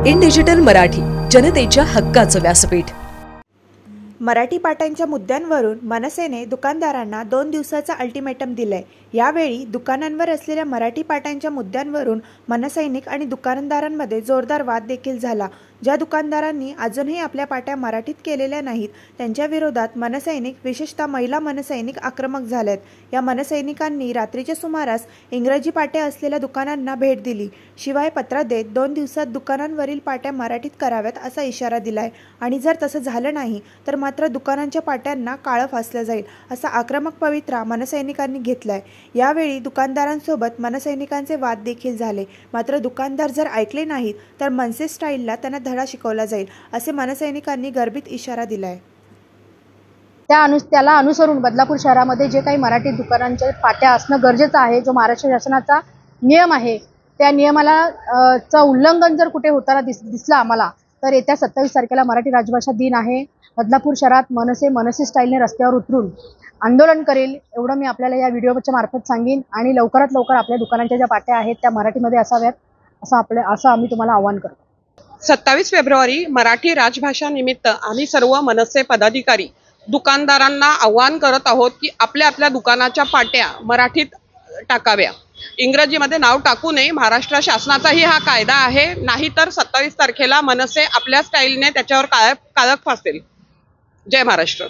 In digital Marathi, जनतेच्या हक्काचं व्यासपीठ। मराठी पाट्यांच्या मुद्द्यांवरून मनसेने दुकानदारांना 2 दिवसाचा अल्टिमेटम दिलाय। यावेळी दुकानांवर असलेल्या मराठी पाट्यांच्या मुद्द्यांवरून मनसैनिक आणि दुकानदारांमध्ये जोरदार वाद देखील झाला। ज्या दुकानदारांनी अजूनही आपल्या पाट्या मराठीत केलेल्या नाहीत त्यांच्या विरोधात मनसैनिक, विशेषतः महिला मनसैनिक आक्रमक झालेत। या मनसैनिकांनी रात्रीच्या सुमारास इंग्रजी पाट्या असलेल्या दुकानांना भेट दिली। शिवाय पत्र देत 2 दिवसात दुकानांवरील पाट्या मराठीत कराव्यात असा इशारा दिलाय आणि जर तसं झालं नाही तर मात्र दुकानांच्या पाट्यांना काळं फासलं जाईल असा आक्रमक पवित्रा मनसैनिकांनी घेतलाय। यावेळी दुकानदारांसोबत मनसैनिकांचे वाद देखील झाले। मात्र दुकानदार जर ऐकले नाहीत तर मनसे स्टाईलला त्यांना धडा शिकवला जाईल असे मनसैनिकांनी गर्भित इशारा दिलाय। त्याला अनुसरून बदलापूर शहरामध्ये जे काही मराठी दुकानांच्या पाट्या असणं गरजेचं आहे, जो महाराष्ट्र शासनाचा नियम आहे, त्या नियमाला उल्लंघन जर कुठे होताना दिसलं आम्हाला तर येत्या 27 तारखेला मराठी राजभाषा दिन आहे। बदलापूर शहरात मनसे स्टाईलने रस्त्यावर उतरून आंदोलन करेल एवढं मी आपल्याला या व्हिडिओच्या मार्फत सांगेन आणि लवकरात लवकर आपल्या दुकानांच्या ज्या पाट्या आहेत त्या मराठीमध्ये असाव्यात असं आम्ही तुम्हाला आवाहन करतो। 27 फेब्रुवारी मराठी राजभाषा निमित्त आम्ही सर्व मनसे पदाधिकारी दुकानदारांना आवाहन करत आहोत की आपल्या दुकानाच्या पाट्या मराठीत टाकाव्या, इंग्रजीमध्ये नाव टाकू नये। महाराष्ट्र शासनाचाही हा कायदा आहे, नाहीतर 27 तारखेला मनसे आपल्या स्टाईलने त्याच्यावर काळक फासेल। जय महाराष्ट्र।